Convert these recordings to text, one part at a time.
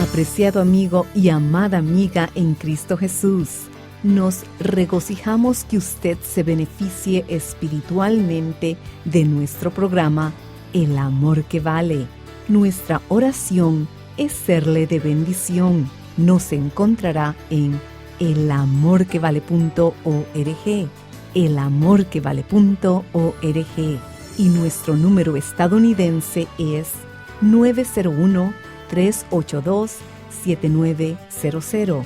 Apreciado amigo y amada amiga en Cristo Jesús, nos regocijamos que usted se beneficie espiritualmente de nuestro programa El Amor que Vale. Nuestra oración es serle de bendición. Nos encontrará en elamorquevale.org, elamorquevale.org, y nuestro número estadounidense es 901-382-7900.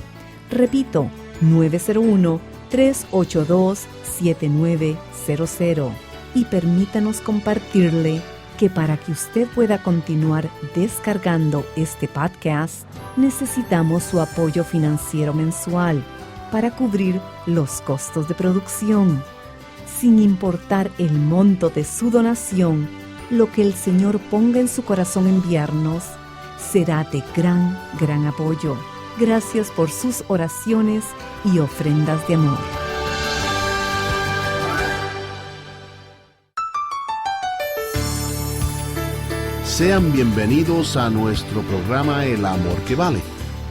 Repito, 901-382-7900. Y permítanos compartirle que para que usted pueda continuar descargando este podcast, necesitamos su apoyo financiero mensual para cubrir los costos de producción. Sin importar el monto de su donación, lo que el Señor ponga en su corazón enviarnos será de gran apoyo. Gracias por sus oraciones y ofrendas de amor. Sean bienvenidos a nuestro programa El Amor que Vale,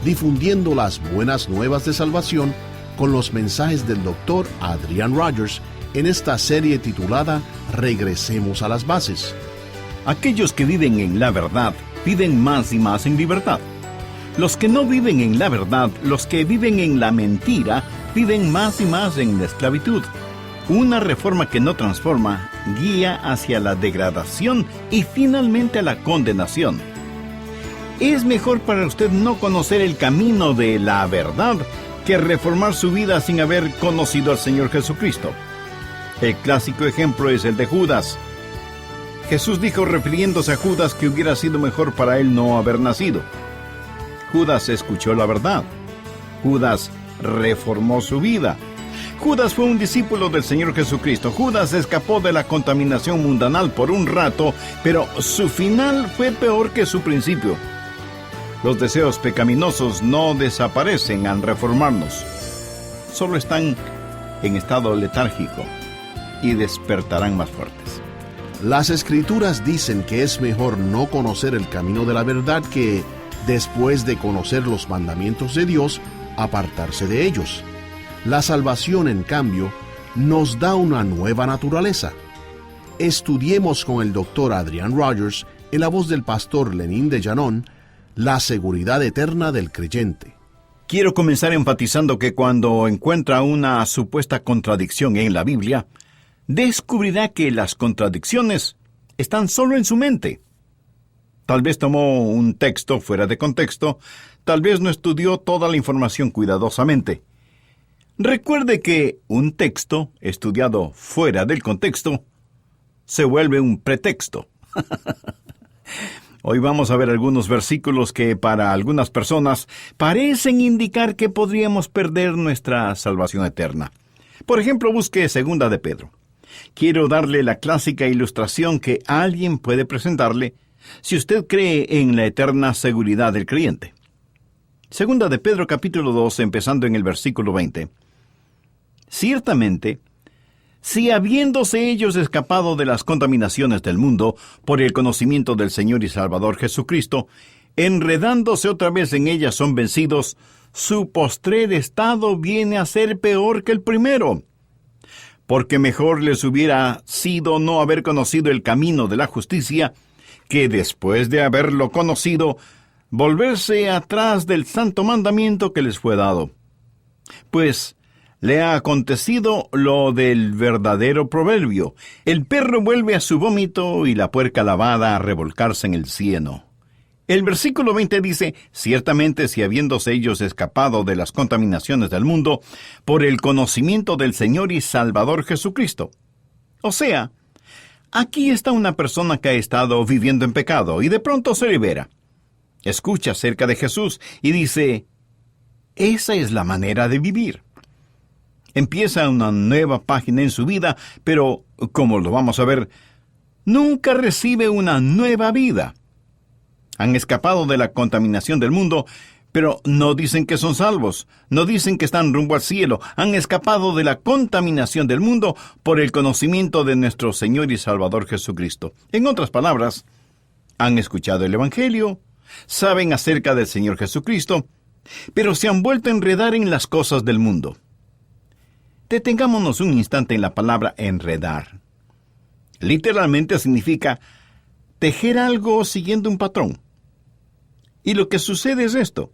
difundiendo las buenas nuevas de salvación con los mensajes del Dr. Adrian Rogers en esta serie titulada Regresemos a las bases. Aquellos que viven en la verdad piden más y más en libertad. Los que no viven en la verdad, los que viven en la mentira, piden más y más en la esclavitud. Una reforma que no transforma guía hacia la degradación y finalmente a la condenación. Es mejor para usted no conocer el camino de la verdad que reformar su vida sin haber conocido al Señor Jesucristo. El clásico ejemplo es el de Judas. Jesús dijo, refiriéndose a Judas, que hubiera sido mejor para él no haber nacido. Judas escuchó la verdad. Judas reformó su vida. Judas fue un discípulo del Señor Jesucristo. Judas escapó de la contaminación mundanal por un rato, pero su final fue peor que su principio. Los deseos pecaminosos no desaparecen al reformarnos. Solo están en estado letárgico y despertarán más fuertes. Las Escrituras dicen que es mejor no conocer el camino de la verdad que, después de conocer los mandamientos de Dios, apartarse de ellos. La salvación, en cambio, nos da una nueva naturaleza. Estudiemos con el Dr. Adrian Rogers, en la voz del pastor Lenín de Llanón, la seguridad eterna del creyente. Quiero comenzar enfatizando que cuando encuentra una supuesta contradicción en la Biblia, descubrirá que las contradicciones están solo en su mente. Tal vez tomó un texto fuera de contexto, tal vez no estudió toda la información cuidadosamente. Recuerde que un texto estudiado fuera del contexto se vuelve un pretexto. Hoy vamos a ver algunos versículos que para algunas personas parecen indicar que podríamos perder nuestra salvación eterna. Por ejemplo, busque 2 de Pedro. Quiero darle la clásica ilustración que alguien puede presentarle si usted cree en la eterna seguridad del creyente. 2 de Pedro capítulo 2, empezando en el versículo 20. Ciertamente, si habiéndose ellos escapado de las contaminaciones del mundo por el conocimiento del Señor y Salvador Jesucristo, enredándose otra vez en ellas son vencidos, su postrer estado viene a ser peor que el primero. Porque mejor les hubiera sido no haber conocido el camino de la justicia, que después de haberlo conocido, volverse atrás del santo mandamiento que les fue dado. Pues le ha acontecido lo del verdadero proverbio: el perro vuelve a su vómito y la puerca lavada a revolcarse en el cieno. El versículo 20 dice, ciertamente si habiéndose ellos escapado de las contaminaciones del mundo por el conocimiento del Señor y Salvador Jesucristo. O sea, aquí está una persona que ha estado viviendo en pecado y de pronto se libera. Escucha acerca de Jesús y dice, esa es la manera de vivir. Empieza una nueva página en su vida, pero, como lo vamos a ver, nunca recibe una nueva vida. Han escapado de la contaminación del mundo, pero no dicen que son salvos, no dicen que están rumbo al cielo. Han escapado de la contaminación del mundo por el conocimiento de nuestro Señor y Salvador Jesucristo. En otras palabras, han escuchado el Evangelio, saben acerca del Señor Jesucristo, pero se han vuelto a enredar en las cosas del mundo. Detengámonos un instante en la palabra enredar. Literalmente significa tejer algo siguiendo un patrón. Y lo que sucede es esto.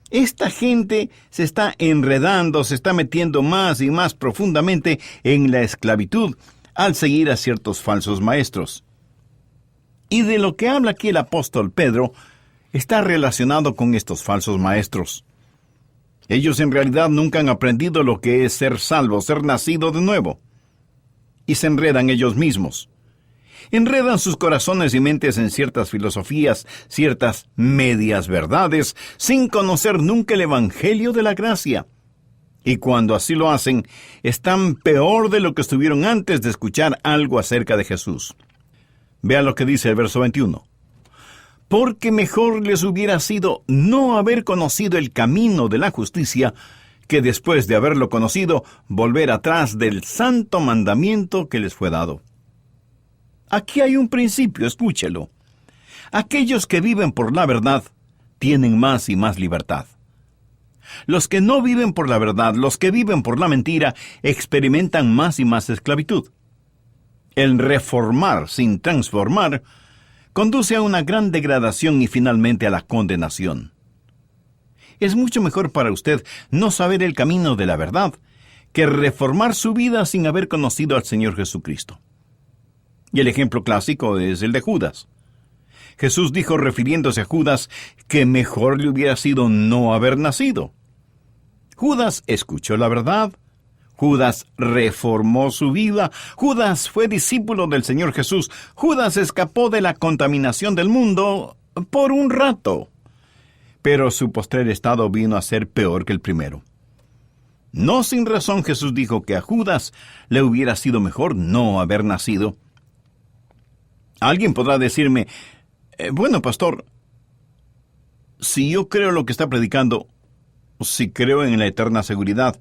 Esta gente se está enredando, se está metiendo más y más profundamente en la esclavitud al seguir a ciertos falsos maestros. Y de lo que habla aquí el apóstol Pedro está relacionado con estos falsos maestros. Ellos en realidad nunca han aprendido lo que es ser salvo, ser nacido de nuevo. Y se enredan ellos mismos. Enredan sus corazones y mentes en ciertas filosofías, ciertas medias verdades, sin conocer nunca el Evangelio de la gracia. Y cuando así lo hacen, están peor de lo que estuvieron antes de escuchar algo acerca de Jesús. Vea lo que dice el verso 21. Porque mejor les hubiera sido no haber conocido el camino de la justicia, que después de haberlo conocido, volver atrás del santo mandamiento que les fue dado. Aquí hay un principio, escúchelo. Aquellos que viven por la verdad tienen más y más libertad. Los que no viven por la verdad, los que viven por la mentira, experimentan más y más esclavitud. El reformar sin transformar conduce a una gran degradación y finalmente a la condenación. Es mucho mejor para usted no saber el camino de la verdad que reformar su vida sin haber conocido al Señor Jesucristo. Y el ejemplo clásico es el de Judas. Jesús dijo, refiriéndose a Judas, que mejor le hubiera sido no haber nacido. Judas escuchó la verdad, Judas reformó su vida, Judas fue discípulo del Señor Jesús, Judas escapó de la contaminación del mundo por un rato, pero su postrer estado vino a ser peor que el primero. No sin razón Jesús dijo que a Judas le hubiera sido mejor no haber nacido. Alguien podrá decirme, bueno, pastor, si yo creo lo que está predicando, si creo en la eterna seguridad,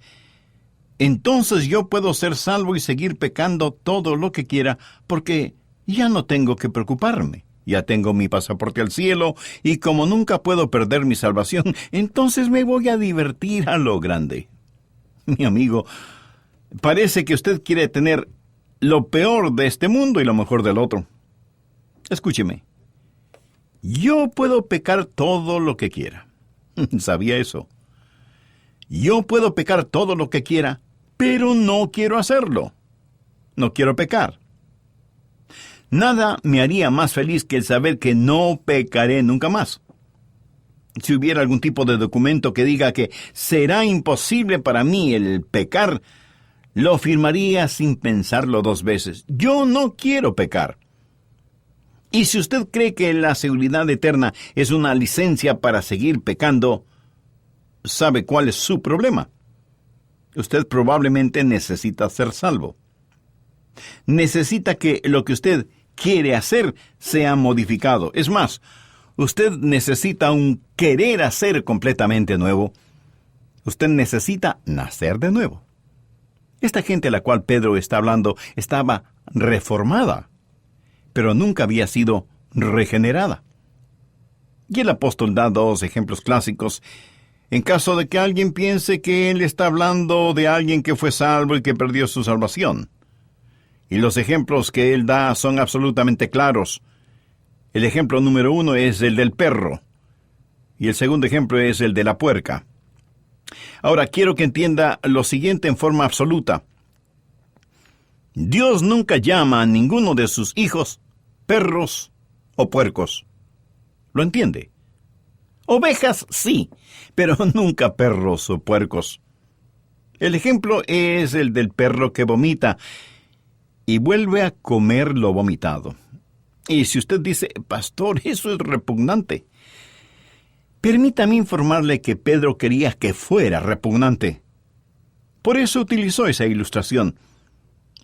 entonces yo puedo ser salvo y seguir pecando todo lo que quiera, porque ya no tengo que preocuparme. Ya tengo mi pasaporte al cielo, y como nunca puedo perder mi salvación, entonces me voy a divertir a lo grande. Mi amigo, parece que usted quiere tener lo peor de este mundo y lo mejor del otro. Escúcheme. Yo puedo pecar todo lo que quiera. ¿Sabía eso? Yo puedo pecar todo lo que quiera, pero no quiero hacerlo. No quiero pecar. Nada me haría más feliz que el saber que no pecaré nunca más. Si hubiera algún tipo de documento que diga que será imposible para mí el pecar, lo firmaría sin pensarlo dos veces. Yo no quiero pecar. Y si usted cree que la seguridad eterna es una licencia para seguir pecando, ¿sabe cuál es su problema? Usted probablemente necesita ser salvo. Necesita que lo que usted quiere hacer sea modificado. Es más, usted necesita un querer hacer completamente nuevo. Usted necesita nacer de nuevo. Esta gente a la cual Pedro está hablando estaba reformada, pero nunca había sido regenerada. Y el apóstol da dos ejemplos clásicos, en caso de que alguien piense que él está hablando de alguien que fue salvo y que perdió su salvación. Y los ejemplos que él da son absolutamente claros. El ejemplo número 1 es el del perro, y el segundo ejemplo es el de la puerca. Ahora, quiero que entienda lo siguiente en forma absoluta. Dios nunca llama a ninguno de sus hijos perros o puercos. ¿Lo entiende? Ovejas sí, pero nunca perros o puercos. El ejemplo es el del perro que vomita y vuelve a comer lo vomitado. Y si usted dice, pastor, eso es repugnante, permítame informarle que Pedro quería que fuera repugnante. Por eso utilizó esa ilustración.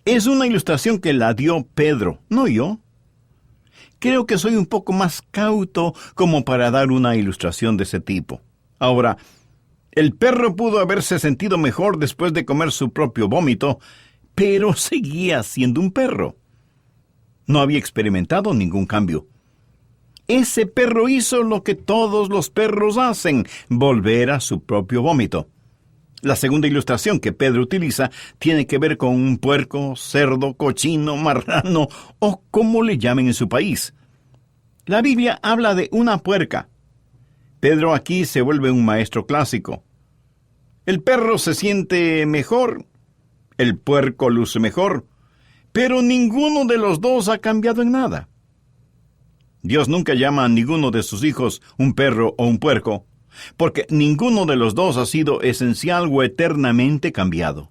Es una ilustración que la dio Pedro, no yo. Creo que soy un poco más cauto como para dar una ilustración de ese tipo. Ahora, el perro pudo haberse sentido mejor después de comer su propio vómito, pero seguía siendo un perro. No había experimentado ningún cambio. ese perro hizo lo que todos los perros hacen, volver a su propio vómito. La segunda ilustración que Pedro utiliza tiene que ver con un puerco, cerdo, cochino, marrano o como le llamen en su país. La Biblia habla de una puerca. Pedro aquí se vuelve un maestro clásico. El perro se siente mejor, el puerco luce mejor, pero ninguno de los dos ha cambiado en nada. Dios nunca llama a ninguno de sus hijos un perro o un puerco, porque ninguno de los dos ha sido esencial o eternamente cambiado.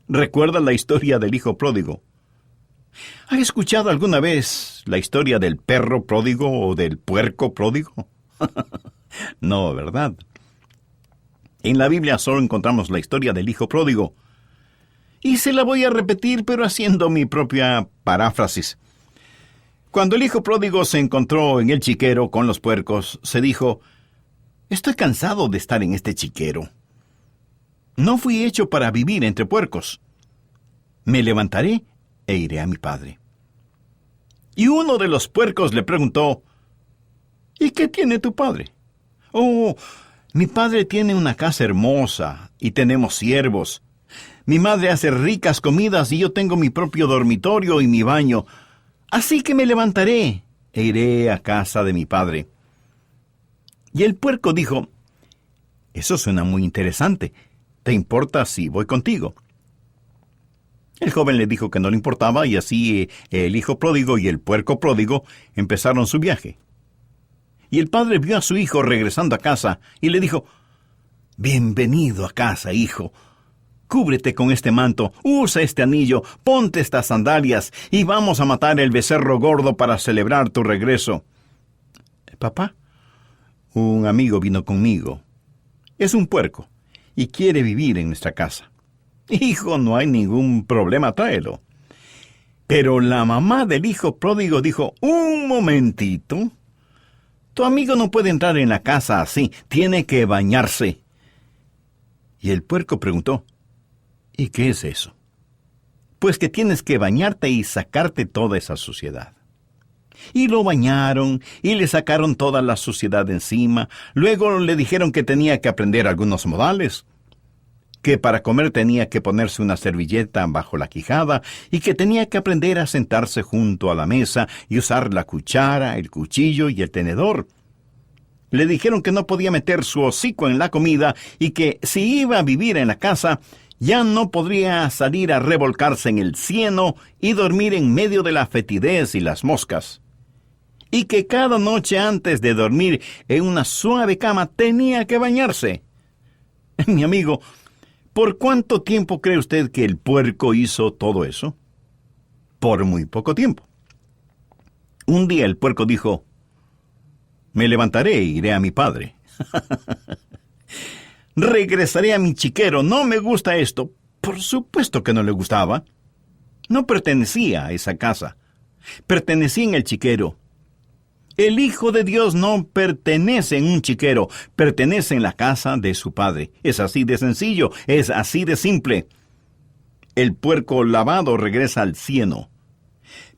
¿Recuerda la historia del hijo pródigo? ¿Ha escuchado alguna vez la historia del perro pródigo o del puerco pródigo? No, ¿verdad? En la Biblia solo encontramos la historia del hijo pródigo. Y se la voy a repetir, pero haciendo mi propia paráfrasis. Cuando el hijo pródigo se encontró en el chiquero con los puercos, se dijo: «Estoy cansado de estar en este chiquero. No fui hecho para vivir entre puercos. Me levantaré e iré a mi padre». Y uno de los puercos le preguntó: «¿Y qué tiene tu padre?» «Oh, mi padre tiene una casa hermosa y tenemos siervos. Mi madre hace ricas comidas y yo tengo mi propio dormitorio y mi baño. Así que me levantaré e iré a casa de mi padre». Y el puerco dijo: «Eso suena muy interesante. ¿Te importa si voy contigo?» El joven le dijo que no le importaba y así el hijo pródigo y el puerco pródigo empezaron su viaje. Y el padre vio a su hijo regresando a casa y le dijo: «Bienvenido a casa, hijo. Cúbrete con este manto, usa este anillo, ponte estas sandalias y vamos a matar el becerro gordo para celebrar tu regreso». «Papá, un amigo vino conmigo. Es un puerco y quiere vivir en nuestra casa». «Hijo, no hay ningún problema, tráelo». Pero la mamá del hijo pródigo dijo: «Un momentito. Tu amigo no puede entrar en la casa así, tiene que bañarse». Y el puerco preguntó: «¿Y qué es eso?» «Pues que tienes que bañarte y sacarte toda esa suciedad». Y lo bañaron y le sacaron toda la suciedad de encima. Luego le dijeron que tenía que aprender algunos modales, que para comer tenía que ponerse una servilleta bajo la quijada y que tenía que aprender a sentarse junto a la mesa y usar la cuchara, el cuchillo y el tenedor. Le dijeron que no podía meter su hocico en la comida y que si iba a vivir en la casa, ya no podría salir a revolcarse en el cieno y dormir en medio de la fetidez y las moscas. Y que cada noche antes de dormir en una suave cama tenía que bañarse. Mi amigo, ¿por cuánto tiempo cree usted que el puerco hizo todo eso? Por muy poco tiempo. Un día el puerco dijo: «Me levantaré e iré a mi padre». «Regresaré a mi chiquero, no me gusta esto». Por supuesto que no le gustaba. No pertenecía a esa casa. Pertenecía en el chiquero. El Hijo de Dios no pertenece en un chiquero, pertenece en la casa de su Padre. Es así de sencillo, es así de simple. El puerco lavado regresa al cieno.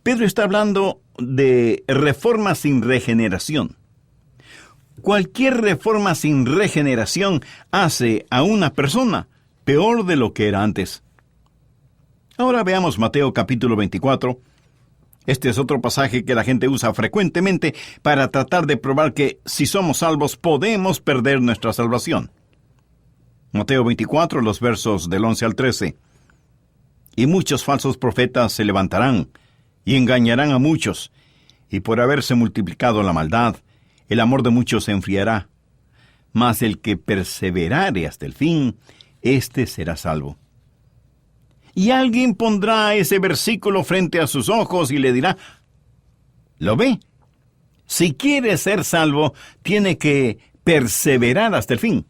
Pedro está hablando de reforma sin regeneración. Cualquier reforma sin regeneración hace a una persona peor de lo que era antes. Ahora veamos Mateo capítulo 24. Este es otro pasaje que la gente usa frecuentemente para tratar de probar que si somos salvos podemos perder nuestra salvación. Mateo 24, los versos del 11 al 13. «Y muchos falsos profetas se levantarán y engañarán a muchos, y por haberse multiplicado la maldad, el amor de muchos se enfriará. Mas el que perseverare hasta el fin, éste será salvo». Y alguien pondrá ese versículo frente a sus ojos y le dirá: ¿lo ve? Si quiere ser salvo, tiene que perseverar hasta el fin.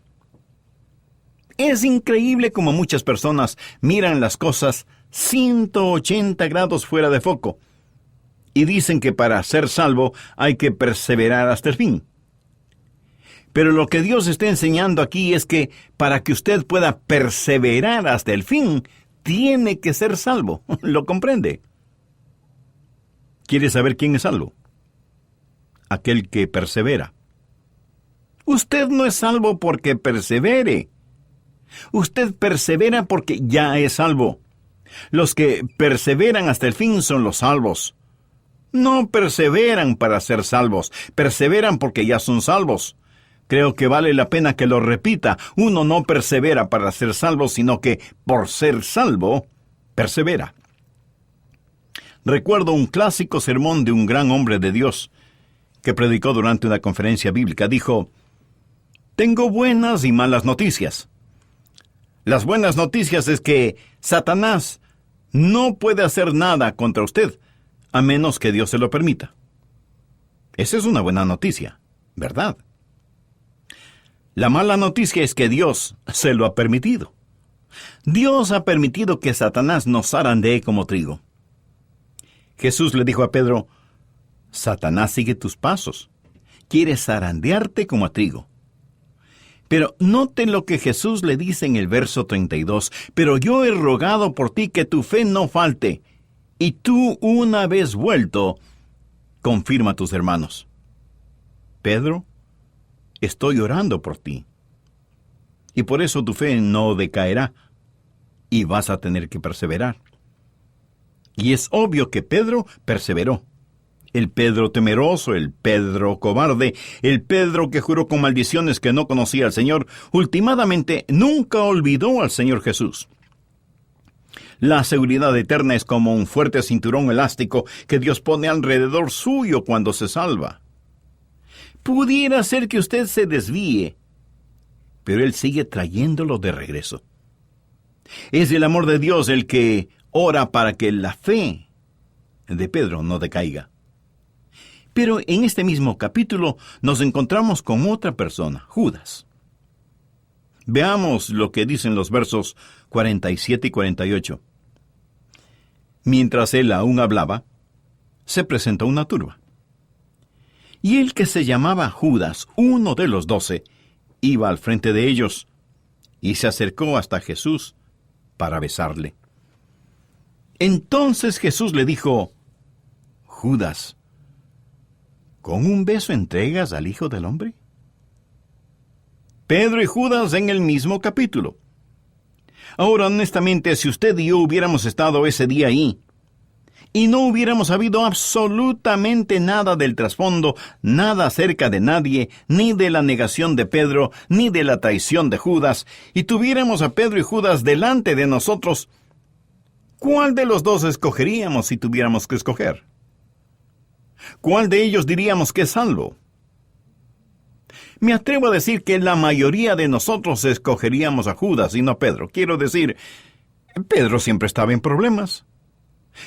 Es increíble cómo muchas personas miran las cosas 180 grados fuera de foco y dicen que para ser salvo hay que perseverar hasta el fin. Pero lo que Dios está enseñando aquí es que para que usted pueda perseverar hasta el fin, tiene que ser salvo. ¿Lo comprende? ¿Quiere saber quién es salvo? aquel que persevera. Usted no es salvo porque persevere. Usted persevera porque ya es salvo. Los que perseveran hasta el fin son los salvos. No perseveran para ser salvos, perseveran porque ya son salvos. Creo que vale la pena que lo repita. Uno no persevera para ser salvo, sino que por ser salvo, persevera. Recuerdo un clásico sermón de un gran hombre de Dios que predicó durante una conferencia bíblica. Dijo: tengo buenas y malas noticias. Las buenas noticias es que Satanás no puede hacer nada contra usted, a menos que Dios se lo permita. Esa es una buena noticia, ¿verdad? La mala noticia es que Dios se lo ha permitido. Dios ha permitido que Satanás nos zarandee como trigo. Jesús le dijo a Pedro: Satanás sigue tus pasos, quiere zarandearte como a trigo. Pero note lo que Jesús le dice en el verso 32. Pero yo he rogado por ti que tu fe no falte, y tú, una vez vuelto, confirma a tus hermanos. Pedro, estoy orando por ti. Y por eso tu fe no decaerá, y vas a tener que perseverar. Y es obvio que Pedro perseveró. El Pedro temeroso, el Pedro cobarde, el Pedro que juró con maldiciones que no conocía al Señor, últimamente nunca olvidó al Señor Jesús. La seguridad eterna es como un fuerte cinturón elástico que Dios pone alrededor suyo cuando se salva. Pudiera ser que usted se desvíe, pero Él sigue trayéndolo de regreso. Es el amor de Dios el que ora para que la fe de Pedro no decaiga. Pero en este mismo capítulo nos encontramos con otra persona, Judas. Veamos lo que dicen los versos 47 y 48. Mientras él aún hablaba, se presentó una turba. Y el que se llamaba Judas, uno de los 12, iba al frente de ellos y se acercó hasta Jesús para besarle. Entonces Jesús le dijo: Judas, ¿con un beso entregas al Hijo del Hombre? Pedro y Judas en el mismo capítulo. Ahora, honestamente, si usted y yo hubiéramos estado ese día ahí, y no hubiéramos sabido absolutamente nada del trasfondo, nada acerca de nadie, ni de la negación de Pedro, ni de la traición de Judas, y tuviéramos a Pedro y Judas delante de nosotros, ¿cuál de los dos escogeríamos si tuviéramos que escoger? ¿Cuál de ellos diríamos que es salvo? Me atrevo a decir que la mayoría de nosotros escogeríamos a Judas y no a Pedro. Quiero decir, Pedro siempre estaba en problemas.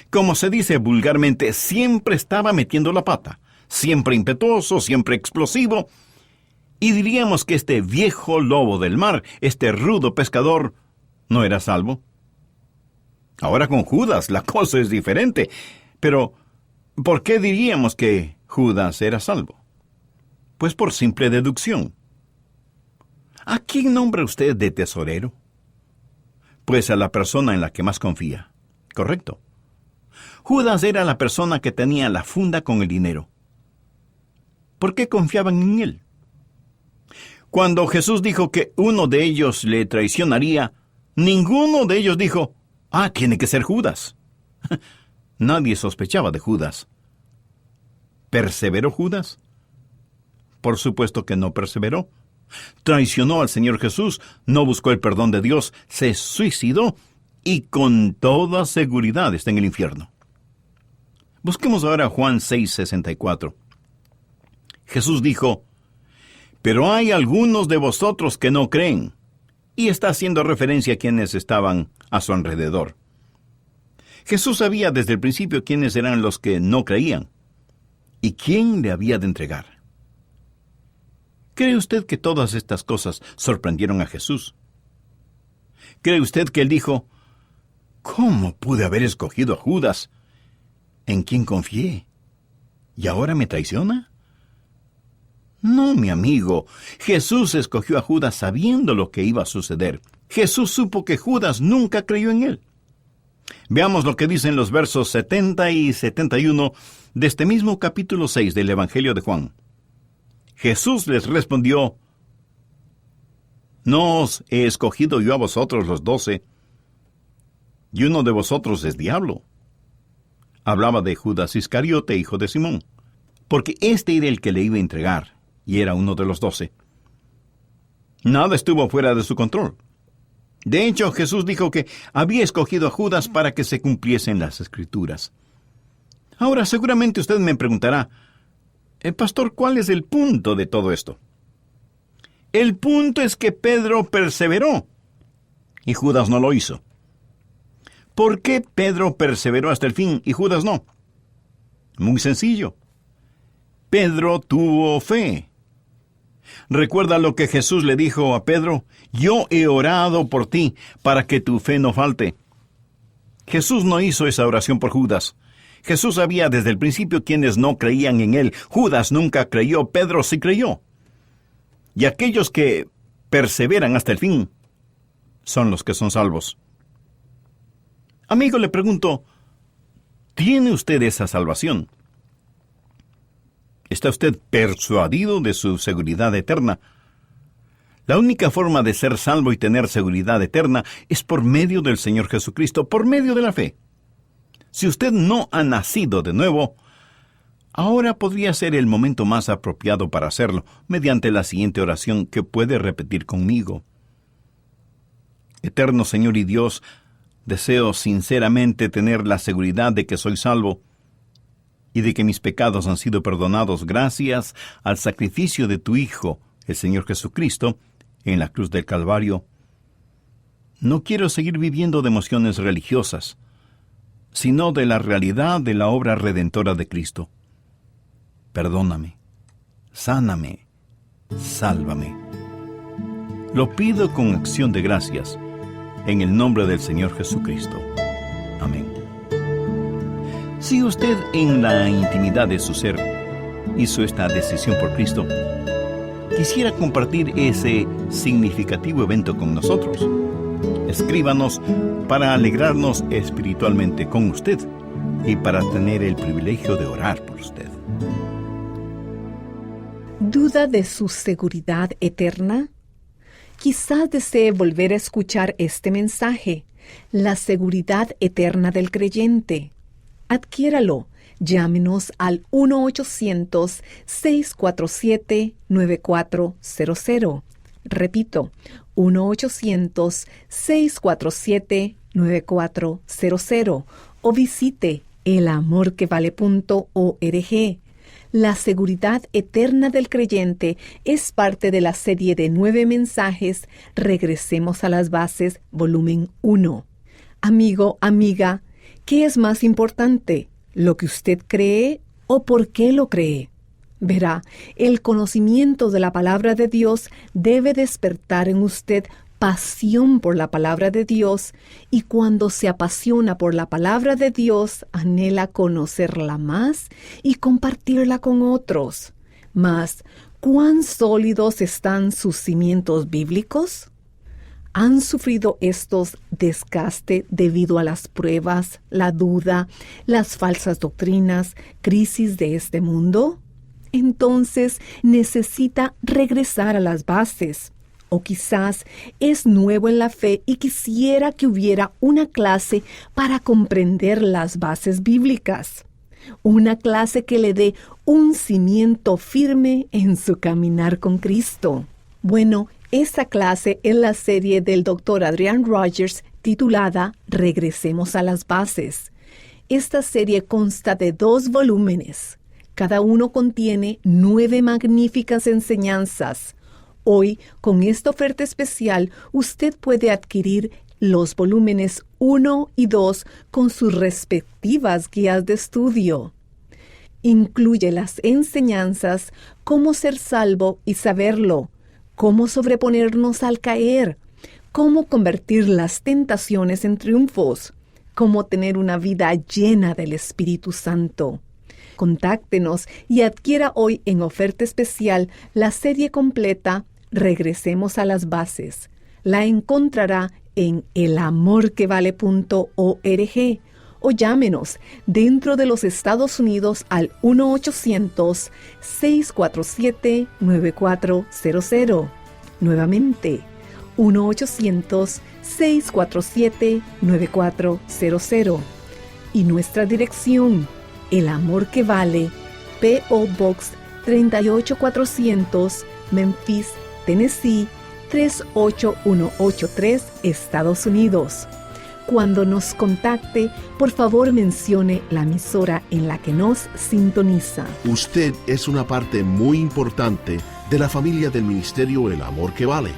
Como se dice vulgarmente, siempre estaba metiendo la pata, siempre impetuoso, siempre explosivo. Y diríamos que este viejo lobo del mar, este rudo pescador, no era salvo. Ahora con Judas la cosa es diferente. Pero, ¿por qué diríamos que Judas era salvo? Pues por simple deducción. ¿A quién nombra usted de tesorero? Pues a la persona en la que más confía. Correcto. Judas era la persona que tenía la funda con el dinero. ¿Por qué confiaban en él? Cuando Jesús dijo que uno de ellos le traicionaría, ninguno de ellos dijo: tiene que ser Judas. Nadie sospechaba de Judas. ¿Perseveró Judas? Por supuesto que no perseveró. Traicionó al Señor Jesús, no buscó el perdón de Dios, se suicidó y con toda seguridad está en el infierno. Busquemos ahora Juan 6:64. Jesús dijo: pero hay algunos de vosotros que no creen. Y está haciendo referencia a quienes estaban a su alrededor. Jesús sabía desde el principio quiénes eran los que no creían y quién le había de entregar. ¿Cree usted que todas estas cosas sorprendieron a Jesús? ¿Cree usted que él dijo: ¿cómo pude haber escogido a Judas, en quien confié, y ahora me traiciona? No, mi amigo, Jesús escogió a Judas sabiendo lo que iba a suceder. Jesús supo que Judas nunca creyó en él. Veamos lo que dicen los versos 70 y 71 de este mismo capítulo 6 del Evangelio de Juan. Jesús les respondió: ¿No os he escogido yo a vosotros los 12? Y uno de vosotros es diablo. Hablaba de Judas Iscariote, hijo de Simón, porque este era el que le iba a entregar, y era uno de los 12. Nada estuvo fuera de su control. De hecho, Jesús dijo que había escogido a Judas para que se cumpliesen las Escrituras. Ahora, seguramente usted me preguntará: Pastor, ¿cuál es el punto de todo esto? El punto es que Pedro perseveró, y Judas no lo hizo. ¿Por qué Pedro perseveró hasta el fin y Judas no? Muy sencillo. Pedro tuvo fe. ¿Recuerda lo que Jesús le dijo a Pedro? Yo he orado por ti para que tu fe no falte. Jesús no hizo esa oración por Judas. Jesús sabía desde el principio quienes no creían en él. Judas nunca creyó, Pedro sí creyó. Y aquellos que perseveran hasta el fin son los que son salvos. Amigo, le pregunto, ¿tiene usted esa salvación? ¿Está usted persuadido de su seguridad eterna? La única forma de ser salvo y tener seguridad eterna es por medio del Señor Jesucristo, por medio de la fe. Si usted no ha nacido de nuevo, ahora podría ser el momento más apropiado para hacerlo, mediante la siguiente oración que puede repetir conmigo. Eterno Señor y Dios, deseo sinceramente tener la seguridad de que soy salvo y de que mis pecados han sido perdonados gracias al sacrificio de tu Hijo, el Señor Jesucristo, en la cruz del Calvario. No quiero seguir viviendo de emociones religiosas, sino de la realidad de la obra redentora de Cristo. Perdóname, sáname, sálvame. Lo pido con acción de gracias, en el nombre del Señor Jesucristo. Amén. Si usted en la intimidad de su ser hizo esta decisión por Cristo, quisiera compartir ese significativo evento con nosotros. Escríbanos para alegrarnos espiritualmente con usted y para tener el privilegio de orar por usted. ¿Duda de su seguridad eterna? Quizás desee volver a escuchar este mensaje, la seguridad eterna del creyente. Adquiéralo. Llámenos al 1-800-647-9400. Repito, 1-800-647-9400. O visite elamorquevale.org. La seguridad eterna del creyente es parte de la serie de 9 mensajes Regresemos a las Bases, volumen 1. Amigo, amiga, ¿qué es más importante? ¿Lo que usted cree o por qué lo cree? Verá, el conocimiento de la palabra de Dios debe despertar en usted pasión por la palabra de Dios, y cuando se apasiona por la palabra de Dios, anhela conocerla más y compartirla con otros. Mas, ¿cuán sólidos están sus cimientos bíblicos? ¿Han sufrido estos desgaste debido a las pruebas, la duda, las falsas doctrinas, crisis de este mundo? Entonces necesita regresar a las bases. O quizás es nuevo en la fe y quisiera que hubiera una clase para comprender las bases bíblicas. Una clase que le dé un cimiento firme en su caminar con Cristo. Bueno, esta clase es la serie del Dr. Adrian Rogers titulada Regresemos a las Bases. Esta serie consta de 2 volúmenes. Cada uno contiene 9 magníficas enseñanzas. Hoy, con esta oferta especial, usted puede adquirir los volúmenes 1 y 2 con sus respectivas guías de estudio. Incluye las enseñanzas, cómo ser salvo y saberlo, cómo sobreponernos al caer, cómo convertir las tentaciones en triunfos, cómo tener una vida llena del Espíritu Santo. Contáctenos y adquiera hoy en oferta especial la serie completa Regresemos a las Bases. La encontrará en elamorquevale.org o llámenos dentro de los Estados Unidos al 1-800-647-9400. Nuevamente, 1-800-647-9400. Y nuestra dirección, El Amor que Vale, P.O. Box 38400, Memphis, Tennessee 38183, Estados Unidos. Cuando nos contacte, por favor mencione la emisora en la que nos sintoniza. Usted es una parte muy importante de la familia del ministerio El Amor que Vale.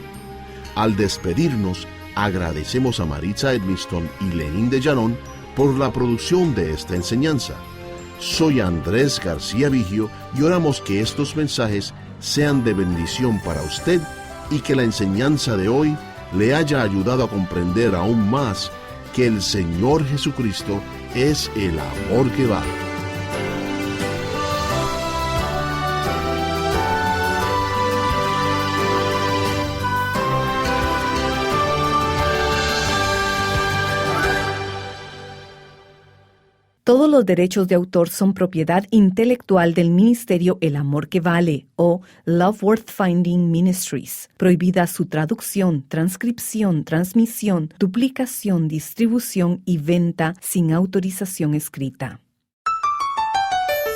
Al despedirnos, agradecemos a Maritza Edmiston y Lenín de Llanón por la producción de esta enseñanza. Soy Andrés García Vigio y oramos que estos mensajes sean de bendición para usted y que la enseñanza de hoy le haya ayudado a comprender aún más que el Señor Jesucristo es el amor que vale. Todos los derechos de autor son propiedad intelectual del Ministerio El Amor que Vale o Love Worth Finding Ministries. Prohibida su traducción, transcripción, transmisión, duplicación, distribución y venta sin autorización escrita.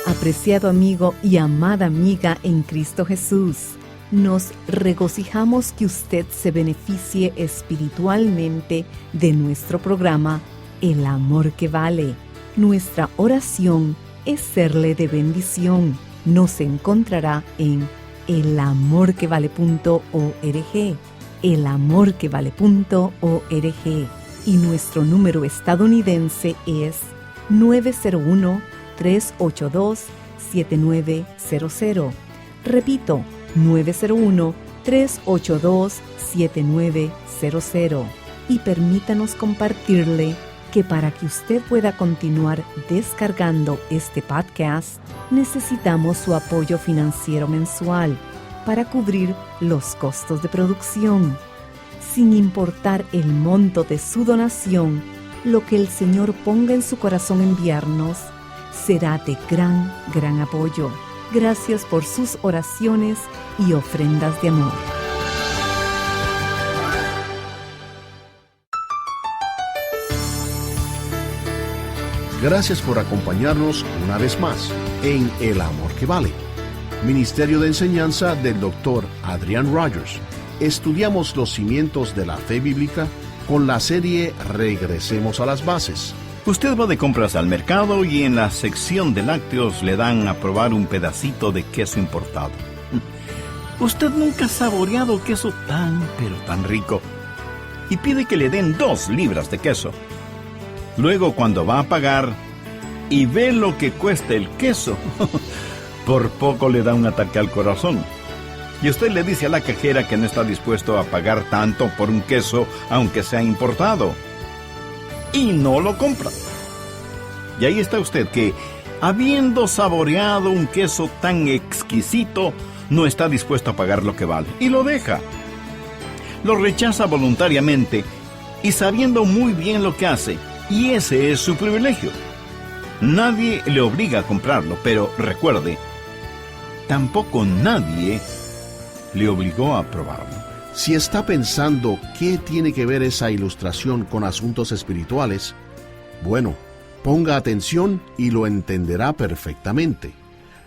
Apreciado amigo y amada amiga en Cristo Jesús, nos regocijamos que usted se beneficie espiritualmente de nuestro programa El Amor que Vale. Nuestra oración es serle de bendición. Nos encontrará en elamorquevale.org, elamorquevale.org, y nuestro número estadounidense es 901-382-7900. Repito, 901-382-7900. Y permítanos compartirle que para que usted pueda continuar descargando este podcast, necesitamos su apoyo financiero mensual para cubrir los costos de producción. Sin importar el monto de su donación, lo que el Señor ponga en su corazón enviarnos será de gran apoyo. Gracias por sus oraciones y ofrendas de amor. Gracias por acompañarnos una vez más en El Amor que Vale, Ministerio de Enseñanza del Dr. Adrian Rogers. Estudiamos los cimientos de la fe bíblica con la serie Regresemos a las Bases. Usted va de compras al mercado y en la sección de lácteos le dan a probar un pedacito de queso importado. Usted nunca ha saboreado queso pero tan rico y pide que le den 2 libras de queso. Luego, cuando va a pagar y ve lo que cuesta el queso, por poco le da un ataque al corazón. Y usted le dice a la cajera que no está dispuesto a pagar tanto por un queso, aunque sea importado. Y no lo compra. Y ahí está usted que, habiendo saboreado un queso tan exquisito, no está dispuesto a pagar lo que vale. Y lo deja. Lo rechaza voluntariamente y sabiendo muy bien lo que hace. Y ese es su privilegio. Nadie le obliga a comprarlo, pero recuerde, tampoco nadie le obligó a probarlo. Si está pensando qué tiene que ver esa ilustración con asuntos espirituales, bueno, ponga atención y lo entenderá perfectamente.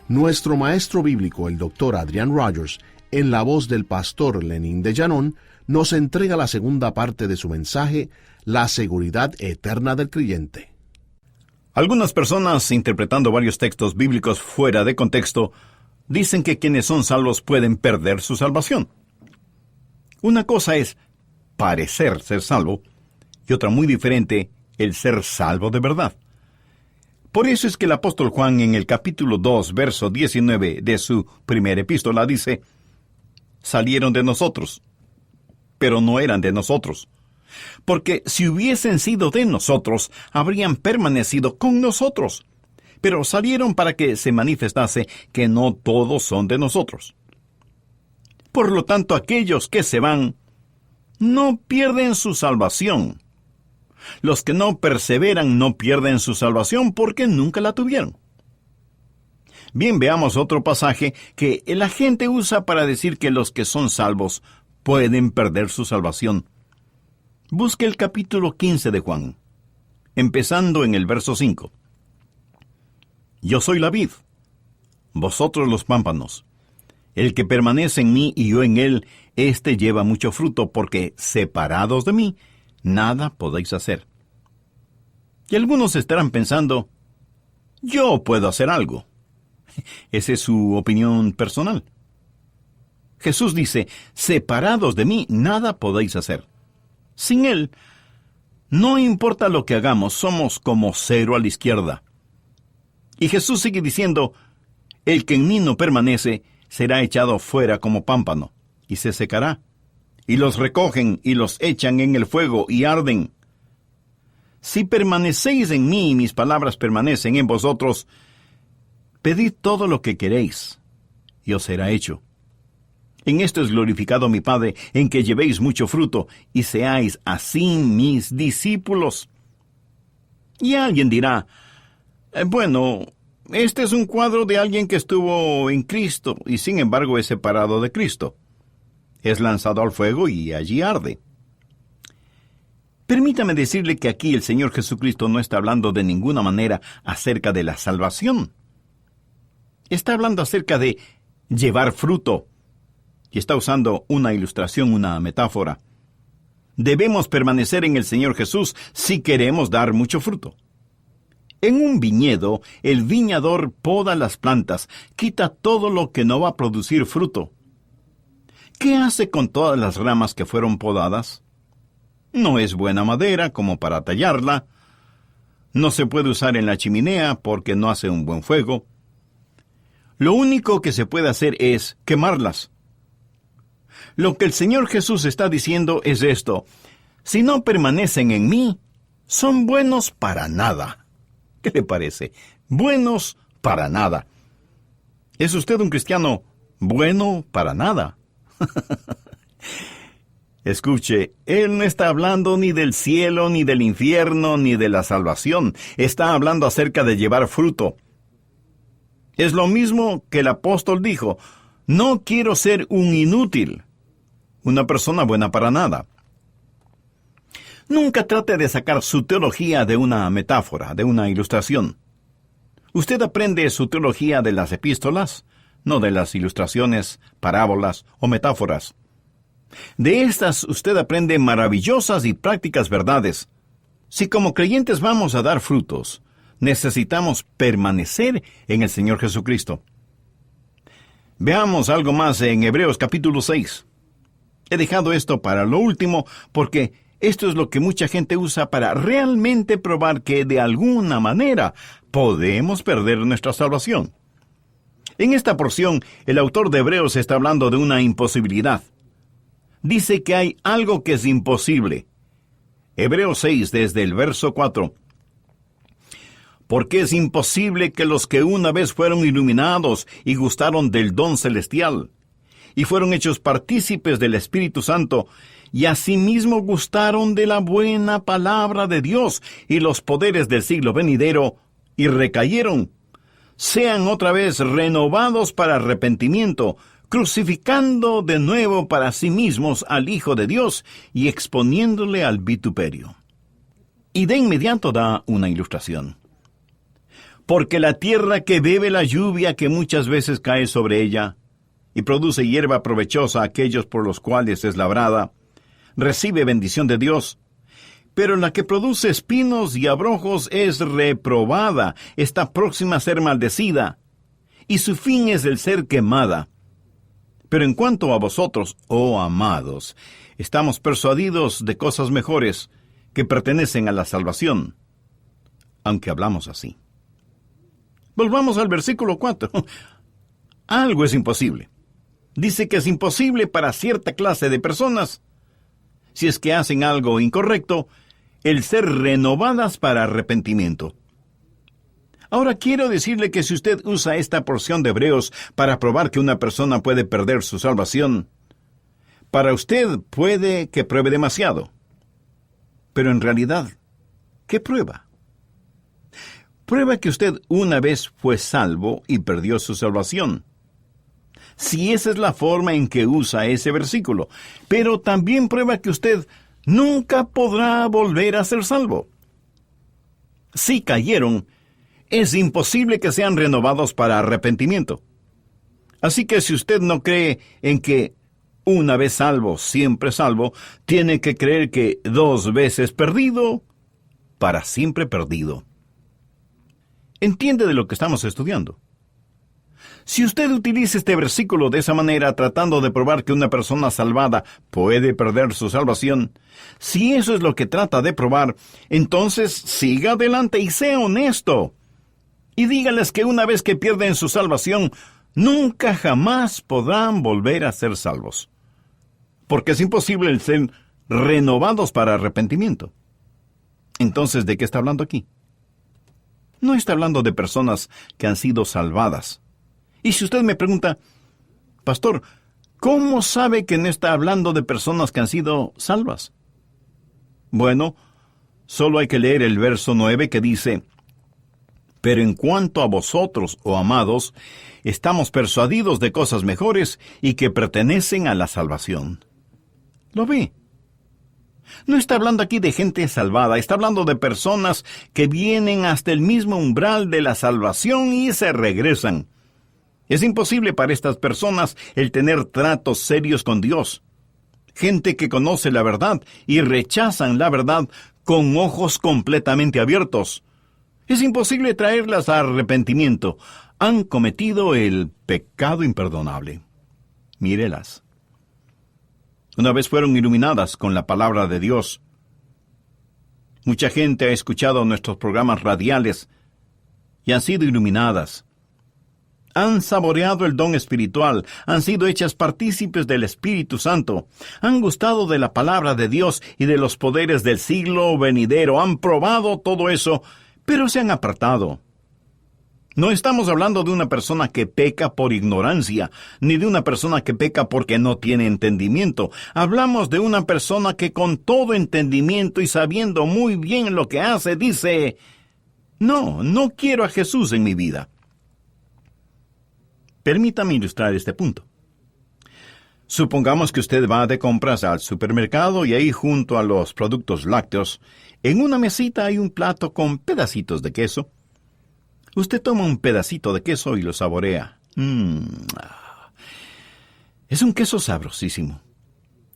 Nuestro maestro bíblico, el Dr. Adrian Rogers, en la voz del pastor Lenín de Llanón, nos entrega la segunda parte de su mensaje, la seguridad eterna del creyente. Algunas personas, interpretando varios textos bíblicos fuera de contexto, dicen que quienes son salvos pueden perder su salvación. Una cosa es parecer ser salvo, y otra muy diferente, el ser salvo de verdad. Por eso es que el apóstol Juan en el capítulo 2, verso 19 de su primera epístola dice: salieron de nosotros, pero no eran de nosotros. Porque si hubiesen sido de nosotros, habrían permanecido con nosotros. Pero salieron para que se manifestase que no todos son de nosotros. Por lo tanto, aquellos que se van, no pierden su salvación. Los que no perseveran no pierden su salvación porque nunca la tuvieron. Bien, veamos otro pasaje que la gente usa para decir que los que son salvos pueden perder su salvación. Busque el capítulo 15 de Juan, empezando en el verso 5. Yo soy la vid, vosotros los pámpanos. El que permanece en mí y yo en él, éste lleva mucho fruto, porque separados de mí, nada podéis hacer. Y algunos estarán pensando, yo puedo hacer algo. Esa es su opinión personal. Jesús dice, separados de mí, nada podéis hacer. Sin Él, no importa lo que hagamos, somos como cero a la izquierda. Y Jesús sigue diciendo, el que en mí no permanece, será echado fuera como pámpano, y se secará. Y los recogen y los echan en el fuego y arden. Si permanecéis en mí y mis palabras permanecen en vosotros, pedid todo lo que queréis, y os será hecho. En esto es glorificado mi Padre, en que llevéis mucho fruto, y seáis así mis discípulos. Y alguien dirá, bueno, este es un cuadro de alguien que estuvo en Cristo, y sin embargo es separado de Cristo. Es lanzado al fuego y allí arde. Permítame decirle que aquí el Señor Jesucristo no está hablando de ninguna manera acerca de la salvación. Está hablando acerca de llevar fruto. Y está usando una ilustración, una metáfora. Debemos permanecer en el Señor Jesús si queremos dar mucho fruto. En un viñedo, el viñador poda las plantas, quita todo lo que no va a producir fruto. ¿Qué hace con todas las ramas que fueron podadas? No es buena madera como para tallarla. No se puede usar en la chimenea porque no hace un buen fuego. Lo único que se puede hacer es quemarlas. Lo que el Señor Jesús está diciendo es esto: si no permanecen en mí, son buenos para nada. ¿Qué le parece? Buenos para nada. ¿Es usted un cristiano bueno para nada? Escuche, Él no está hablando ni del cielo, ni del infierno, ni de la salvación. Está hablando acerca de llevar fruto. Es lo mismo que el apóstol dijo: no quiero ser un inútil, una persona buena para nada. Nunca trate de sacar su teología de una metáfora, de una ilustración. Usted aprende su teología de las epístolas, no de las ilustraciones, parábolas o metáforas. De estas usted aprende maravillosas y prácticas verdades. Si como creyentes vamos a dar frutos, necesitamos permanecer en el Señor Jesucristo. Veamos algo más en Hebreos capítulo 6. He dejado esto para lo último porque esto es lo que mucha gente usa para realmente probar que de alguna manera podemos perder nuestra salvación. En esta porción, el autor de Hebreos está hablando de una imposibilidad. Dice que hay algo que es imposible. Hebreos 6, desde el verso 4. Porque es imposible que los que una vez fueron iluminados y gustaron del don celestial, y fueron hechos partícipes del Espíritu Santo, y asimismo gustaron de la buena palabra de Dios y los poderes del siglo venidero, y recayeron, sean otra vez renovados para arrepentimiento, crucificando de nuevo para sí mismos al Hijo de Dios y exponiéndole al vituperio. Y de inmediato da una ilustración. Porque la tierra que bebe la lluvia que muchas veces cae sobre ella, y produce hierba provechosa a aquellos por los cuales es labrada, recibe bendición de Dios. Pero la que produce espinos y abrojos es reprobada, está próxima a ser maldecida, y su fin es el ser quemada. Pero en cuanto a vosotros, oh amados, estamos persuadidos de cosas mejores que pertenecen a la salvación, aunque hablamos así. Volvamos al versículo 4. Algo es imposible. Dice que es imposible para cierta clase de personas, si es que hacen algo incorrecto, el ser renovadas para arrepentimiento. Ahora quiero decirle que si usted usa esta porción de Hebreos para probar que una persona puede perder su salvación, Para usted puede que pruebe demasiado, pero en realidad, ¿qué prueba? Prueba que usted una vez fue salvo y perdió su salvación. Si esa es la forma en que usa ese versículo, pero también prueba que usted nunca podrá volver a ser salvo. Si cayeron, es imposible que sean renovados para arrepentimiento. Así que si usted no cree en que una vez salvo, siempre salvo, tiene que creer que 2 veces perdido, para siempre perdido. ¿Entiende de lo que estamos estudiando? Si usted utiliza este versículo de esa manera, tratando de probar que una persona salvada puede perder su salvación, si eso es lo que trata de probar, entonces siga adelante y sea honesto. Y dígales que una vez que pierden su salvación, nunca jamás podrán volver a ser salvos. Porque es imposible el ser renovados para arrepentimiento. Entonces, ¿de qué está hablando aquí? No está hablando de personas que han sido salvadas. Y si usted me pregunta, Pastor, ¿cómo sabe que no está hablando de personas que han sido salvas? Bueno, solo hay que leer el verso 9 que dice, pero en cuanto a vosotros, oh amados, estamos persuadidos de cosas mejores y que pertenecen a la salvación. ¿Lo ve? No está hablando aquí de gente salvada, está hablando de personas que vienen hasta el mismo umbral de la salvación y se regresan. Es imposible para estas personas el tener tratos serios con Dios. Gente que conoce la verdad y rechazan la verdad con ojos completamente abiertos. Es imposible traerlas a arrepentimiento. Han cometido el pecado imperdonable. Mírelas. Una vez fueron iluminadas con la palabra de Dios. Mucha gente ha escuchado nuestros programas radiales y han sido iluminadas. Han saboreado el don espiritual, han sido hechas partícipes del Espíritu Santo, han gustado de la palabra de Dios y de los poderes del siglo venidero, han probado todo eso, pero se han apartado. No estamos hablando de una persona que peca por ignorancia, ni de una persona que peca porque no tiene entendimiento. Hablamos de una persona que con todo entendimiento y sabiendo muy bien lo que hace, dice, no quiero a Jesús en mi vida. Permítame ilustrar este punto. Supongamos que usted va de compras al supermercado y ahí junto a los productos lácteos, en una mesita hay un plato con pedacitos de queso. Usted toma un pedacito de queso y lo saborea. Es un queso sabrosísimo.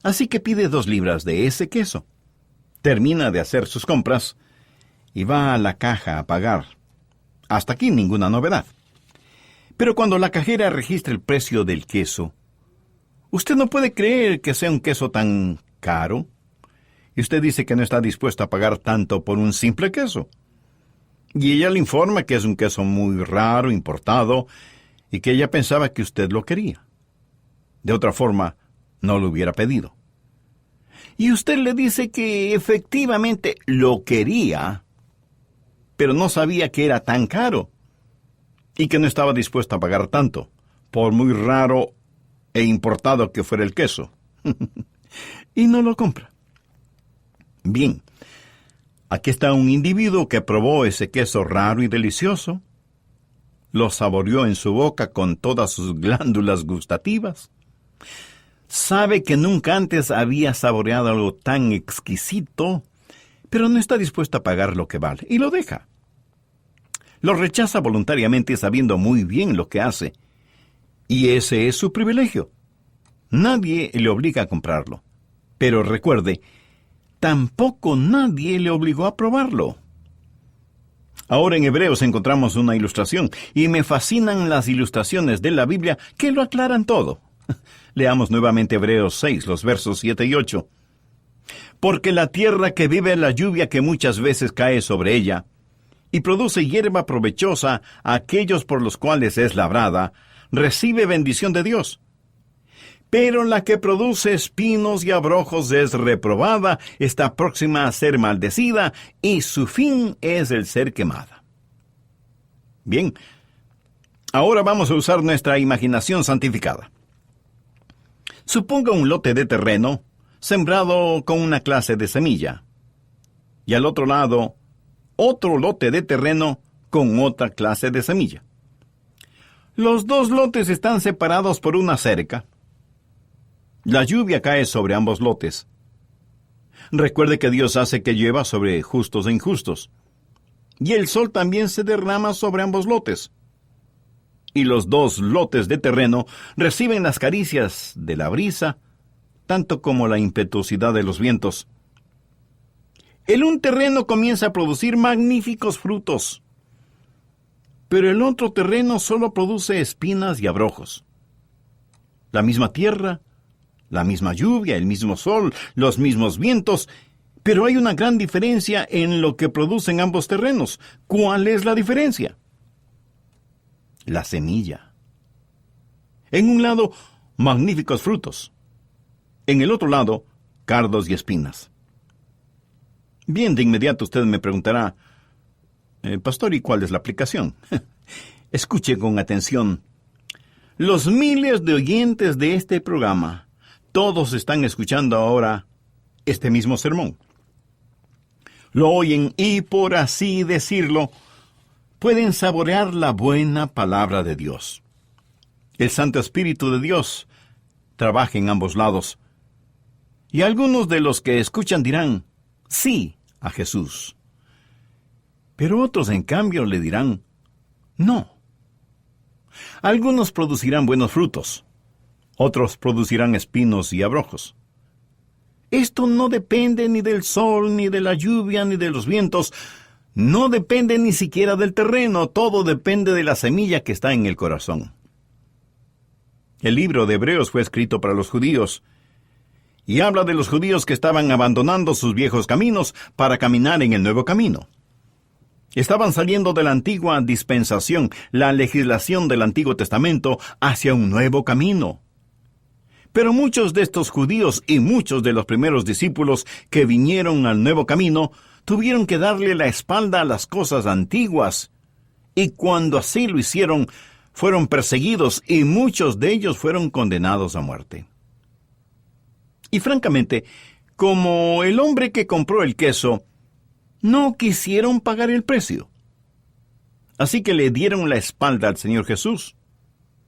Así que pide 2 libras de ese queso. Termina de hacer sus compras y va a la caja a pagar. Hasta aquí ninguna novedad. Pero cuando la cajera registra el precio del queso, usted no puede creer que sea un queso tan caro. Y usted dice que no está dispuesto a pagar tanto por un simple queso. Y ella le informa que es un queso muy raro, importado, y que ella pensaba que usted lo quería. De otra forma, no lo hubiera pedido. Y usted le dice que efectivamente lo quería, pero no sabía que era tan caro, y que no estaba dispuesto a pagar tanto, por muy raro e importado que fuera el queso. Y no lo compra. Bien. Aquí está un individuo que probó ese queso raro y delicioso, lo saboreó en su boca con todas sus glándulas gustativas, sabe que nunca antes había saboreado algo tan exquisito, pero no está dispuesto a pagar lo que vale, y lo deja. Lo rechaza voluntariamente sabiendo muy bien lo que hace, y ese es su privilegio. Nadie le obliga a comprarlo, pero recuerde, tampoco nadie le obligó a probarlo. Ahora en Hebreos encontramos una ilustración, y me fascinan las ilustraciones de la Biblia que lo aclaran todo. Leamos nuevamente Hebreos 6, los versos 7 y 8. Porque la tierra que vive la lluvia que muchas veces cae sobre ella, y produce hierba provechosa a aquellos por los cuales es labrada, recibe bendición de Dios. Pero la que produce espinos y abrojos es reprobada, está próxima a ser maldecida, y su fin es el ser quemada. Bien, ahora vamos a usar nuestra imaginación santificada. Suponga un lote de terreno sembrado con una clase de semilla, y al otro lado, otro lote de terreno con otra clase de semilla. Los dos lotes están separados por una cerca. La lluvia cae sobre ambos lotes. Recuerde que Dios hace que llueva sobre justos e injustos. Y el sol también se derrama sobre ambos lotes. Y los dos lotes de terreno reciben las caricias de la brisa, tanto como la impetuosidad de los vientos. El un terreno comienza a producir magníficos frutos, pero el otro terreno solo produce espinas y abrojos. La misma tierra, la misma lluvia, el mismo sol, los mismos vientos, pero hay una gran diferencia en lo que producen ambos terrenos. ¿Cuál es la diferencia? La semilla. En un lado, magníficos frutos. En el otro lado, cardos y espinas. Bien, de inmediato usted me preguntará, Pastor, ¿y cuál es la aplicación? Escuche con atención. Los miles de oyentes de este programa, todos están escuchando ahora este mismo sermón. Lo oyen y, por así decirlo, pueden saborear la buena palabra de Dios. El Santo Espíritu de Dios trabaja en ambos lados. Y algunos de los que escuchan dirán, sí, a Jesús. Pero otros, en cambio, le dirán, no. Algunos producirán buenos frutos. Otros producirán espinos y abrojos. Esto no depende ni del sol, ni de la lluvia, ni de los vientos. No depende ni siquiera del terreno. Todo depende de la semilla que está en el corazón. El libro de Hebreos fue escrito para los judíos, y habla de los judíos que estaban abandonando sus viejos caminos para caminar en el nuevo camino. Estaban saliendo de la antigua dispensación, la legislación del Antiguo Testamento, hacia un nuevo camino. Pero muchos de estos judíos y muchos de los primeros discípulos que vinieron al nuevo camino tuvieron que darle la espalda a las cosas antiguas, y cuando así lo hicieron, fueron perseguidos y muchos de ellos fueron condenados a muerte. Y francamente, como el hombre que compró el queso, no quisieron pagar el precio. Así que le dieron la espalda al Señor Jesús.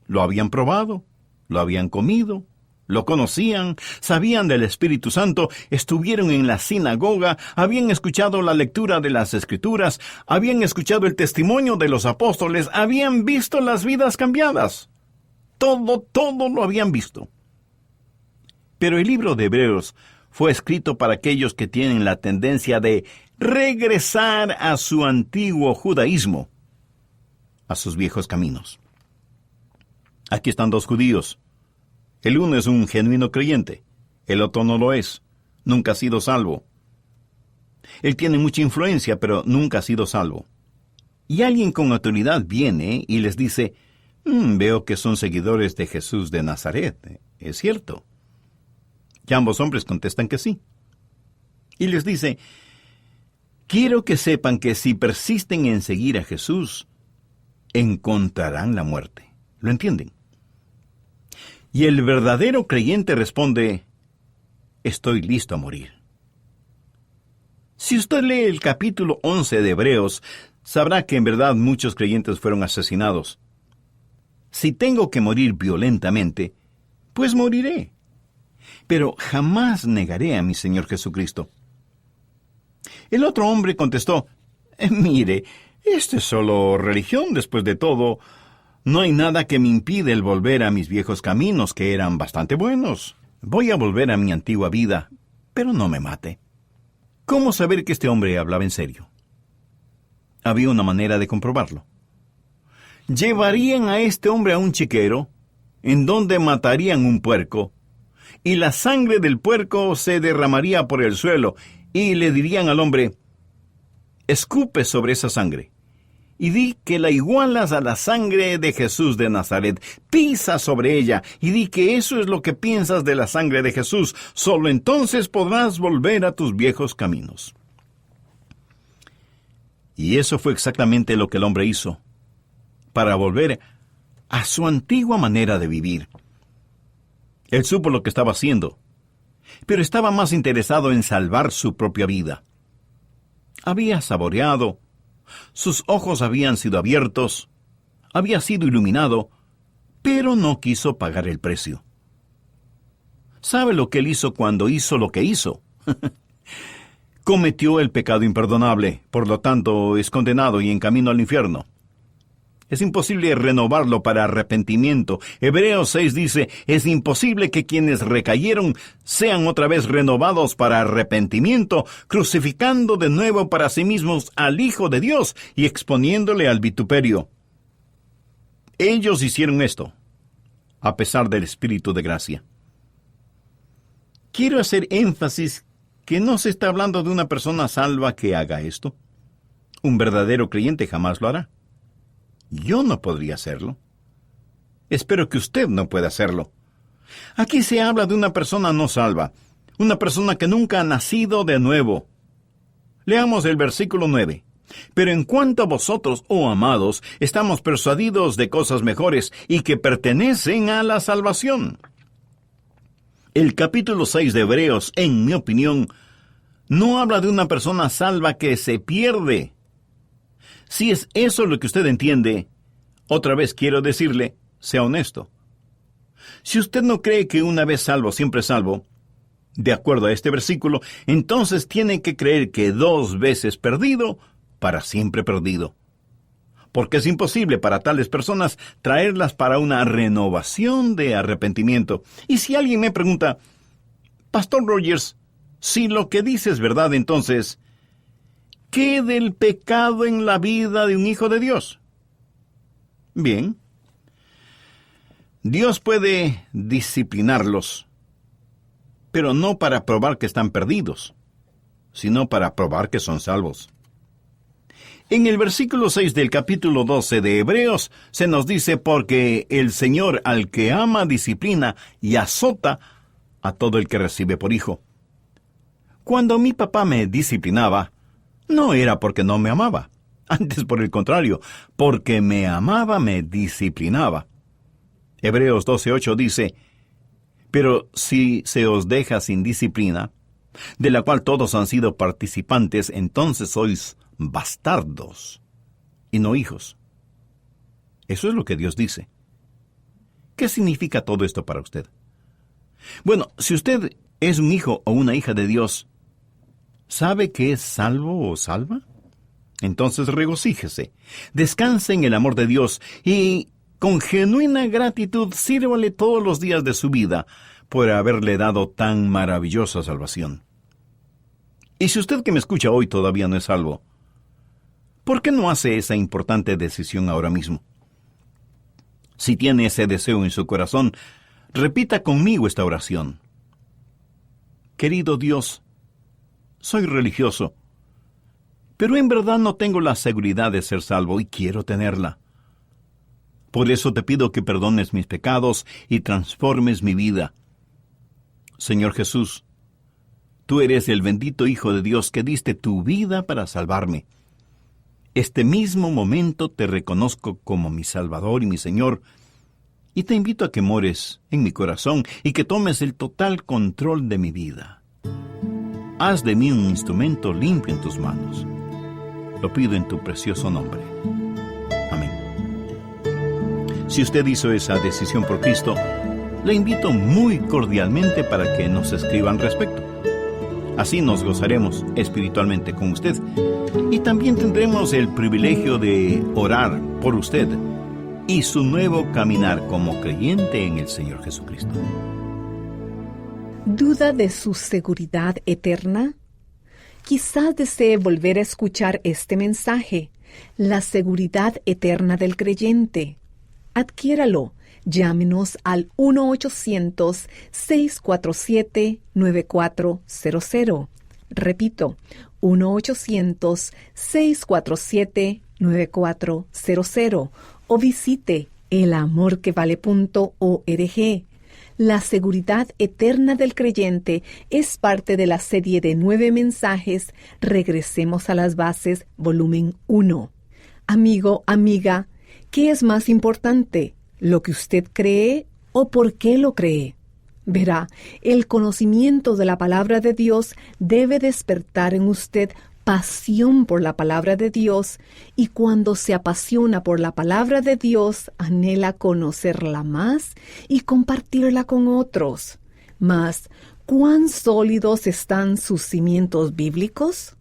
Lo habían probado, lo habían comido, lo conocían, sabían del Espíritu Santo, estuvieron en la sinagoga, habían escuchado la lectura de las Escrituras, habían escuchado el testimonio de los apóstoles, habían visto las vidas cambiadas. Todo lo habían visto. Pero el libro de Hebreos fue escrito para aquellos que tienen la tendencia de regresar a su antiguo judaísmo, a sus viejos caminos. Aquí están dos judíos. El uno es un genuino creyente, el otro no lo es, nunca ha sido salvo. Él tiene mucha influencia, pero nunca ha sido salvo. Y alguien con autoridad viene y les dice, veo que son seguidores de Jesús de Nazaret, ¿es cierto? Y ambos hombres contestan que sí. Y les dice, quiero que sepan que si persisten en seguir a Jesús, encontrarán la muerte. ¿Lo entienden? Y el verdadero creyente responde, estoy listo a morir. Si usted lee el capítulo 11 de Hebreos, sabrá que en verdad muchos creyentes fueron asesinados. Si tengo que morir violentamente, pues moriré. Pero jamás negaré a mi Señor Jesucristo. El otro hombre contestó, mire, esto es solo religión después de todo. No hay nada que me impide el volver a mis viejos caminos, que eran bastante buenos. Voy a volver a mi antigua vida, pero no me mate. ¿Cómo saber que este hombre hablaba en serio? Había una manera de comprobarlo. Llevarían a este hombre a un chiquero, en donde matarían un puerco, y la sangre del puerco se derramaría por el suelo, y le dirían al hombre, escupe sobre esa sangre, y di que la igualas a la sangre de Jesús de Nazaret. Pisa sobre ella, y di que eso es lo que piensas de la sangre de Jesús. Solo entonces podrás volver a tus viejos caminos. Y eso fue exactamente lo que el hombre hizo, para volver a su antigua manera de vivir. Él supo lo que estaba haciendo, pero estaba más interesado en salvar su propia vida. Había saboreado, sus ojos habían sido abiertos, había sido iluminado, pero no quiso pagar el precio. ¿Sabe lo que él hizo cuando hizo lo que hizo? Cometió el pecado imperdonable, por lo tanto es condenado y en camino al infierno. Es imposible renovarlo para arrepentimiento. Hebreos 6 dice, es imposible que quienes recayeron sean otra vez renovados para arrepentimiento, crucificando de nuevo para sí mismos al Hijo de Dios y exponiéndole al vituperio. Ellos hicieron esto, a pesar del Espíritu de gracia. Quiero hacer énfasis que no se está hablando de una persona salva que haga esto. Un verdadero creyente jamás lo hará. Yo no podría hacerlo. Espero que usted no pueda hacerlo. Aquí se habla de una persona no salva, una persona que nunca ha nacido de nuevo. Leamos el versículo 9. Pero en cuanto a vosotros, oh amados, estamos persuadidos de cosas mejores y que pertenecen a la salvación. El capítulo 6 de Hebreos, en mi opinión, no habla de una persona salva que se pierde. Si es eso lo que usted entiende, otra vez quiero decirle, sea honesto. Si usted no cree que una vez salvo, siempre salvo, de acuerdo a este versículo, entonces tiene que creer que 2 veces perdido, para siempre perdido. Porque es imposible para tales personas traerlas para una renovación de arrepentimiento. Y si alguien me pregunta, Pastor Rogers, si lo que dice es verdad, entonces, ¿qué del pecado en la vida de un hijo de Dios? Bien, Dios puede disciplinarlos, pero no para probar que están perdidos, sino para probar que son salvos. En el versículo 6 del capítulo 12 de Hebreos se nos dice, porque el Señor al que ama disciplina y azota a todo el que recibe por hijo. Cuando mi papá me disciplinaba, no era porque no me amaba, antes por el contrario, porque me amaba me disciplinaba. Hebreos 12:8 dice, pero si se os deja sin disciplina, de la cual todos han sido participantes, entonces sois bastardos y no hijos. Eso es lo que Dios dice. ¿Qué significa todo esto para usted? Bueno, si usted es un hijo o una hija de Dios, ¿sabe que es salvo o salva? Entonces regocíjese, descanse en el amor de Dios y con genuina gratitud sírvale todos los días de su vida por haberle dado tan maravillosa salvación. Y si usted que me escucha hoy todavía no es salvo, ¿por qué no hace esa importante decisión ahora mismo? Si tiene ese deseo en su corazón, repita conmigo esta oración. Querido Dios, soy religioso, pero en verdad no tengo la seguridad de ser salvo y quiero tenerla. Por eso te pido que perdones mis pecados y transformes mi vida. Señor Jesús, tú eres el bendito Hijo de Dios que diste tu vida para salvarme. Este mismo momento te reconozco como mi Salvador y mi Señor, y te invito a que mores en mi corazón y que tomes el total control de mi vida. Haz de mí un instrumento limpio en tus manos. Lo pido en tu precioso nombre. Amén. Si usted hizo esa decisión por Cristo, le invito muy cordialmente para que nos escriba al respecto. Así nos gozaremos espiritualmente con usted y también tendremos el privilegio de orar por usted y su nuevo caminar como creyente en el Señor Jesucristo. ¿Duda de su seguridad eterna? Quizás desee volver a escuchar este mensaje, la seguridad eterna del creyente. Adquiéralo. Llámenos al 1-800-647-9400. Repito, 1-800-647-9400. O visite elamorquevale.org. La seguridad eterna del creyente es parte de la serie de 9 mensajes Regresemos a las Bases, volumen 1. Amigo, amiga, ¿qué es más importante? ¿Lo que usted cree o por qué lo cree? Verá, el conocimiento de la palabra de Dios debe despertar en usted pasión por la palabra de Dios, y cuando se apasiona por la palabra de Dios, anhela conocerla más y compartirla con otros. Mas, ¿cuán sólidos están sus cimientos bíblicos?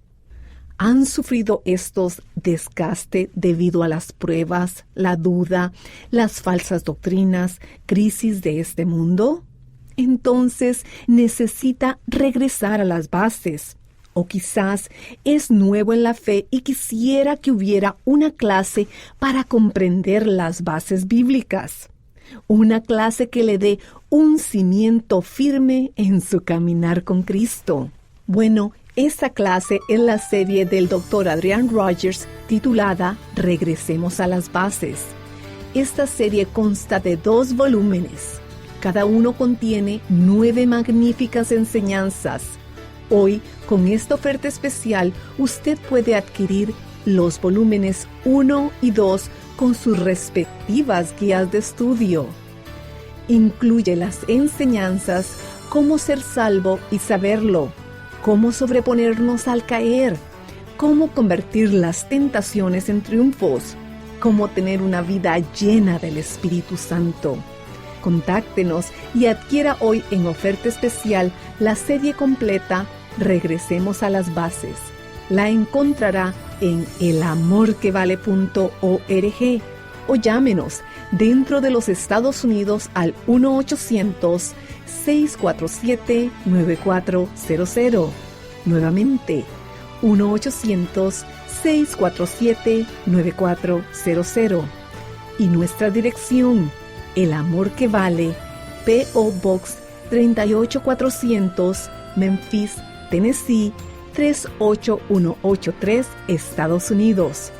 ¿Han sufrido estos desgaste debido a las pruebas, la duda, las falsas doctrinas, crisis de este mundo? Entonces necesita regresar a las bases. O quizás es nuevo en la fe y quisiera que hubiera una clase para comprender las bases bíblicas. Una clase que le dé un cimiento firme en su caminar con Cristo. Bueno, esta clase es la serie del Dr. Adrian Rogers titulada Regresemos a las bases. Esta serie consta de 2 volúmenes. Cada uno contiene 9 magníficas enseñanzas. Hoy, con esta oferta especial, usted puede adquirir los volúmenes 1 y 2 con sus respectivas guías de estudio. Incluye las enseñanzas, cómo ser salvo y saberlo, cómo sobreponernos al caer, cómo convertir las tentaciones en triunfos, cómo tener una vida llena del Espíritu Santo. Contáctenos y adquiera hoy en oferta especial la serie completa Regresemos a las bases. La encontrará en elamorquevale.org o llámenos dentro de los Estados Unidos al 1-800-647-9400. Nuevamente, 1-800-647-9400. Y nuestra dirección, El Amor que Vale, P.O. Box 38400, Memphis, Tennessee 38183, Estados Unidos.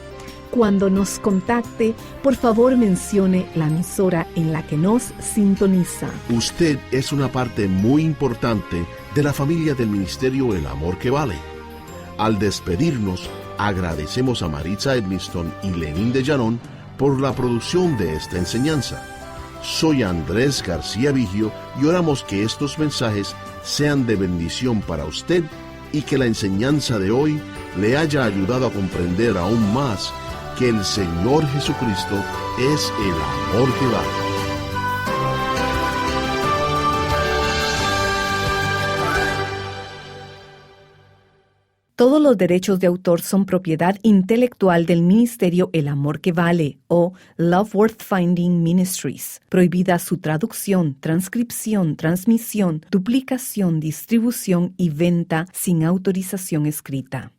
Cuando nos contacte, por favor mencione la emisora en la que nos sintoniza. Usted es una parte muy importante de la familia del ministerio El Amor que Vale. Al despedirnos, agradecemos a Maritza Edmiston y Lenín de Llanón por la producción de esta enseñanza. Soy Andrés García Vigio y oramos que estos mensajes sean de bendición para usted y que la enseñanza de hoy le haya ayudado a comprender aún más que el Señor Jesucristo es el amor que vale. Todos los derechos de autor son propiedad intelectual del ministerio El Amor que Vale o Love Worth Finding Ministries. Prohibida su traducción, transcripción, transmisión, duplicación, distribución y venta sin autorización escrita.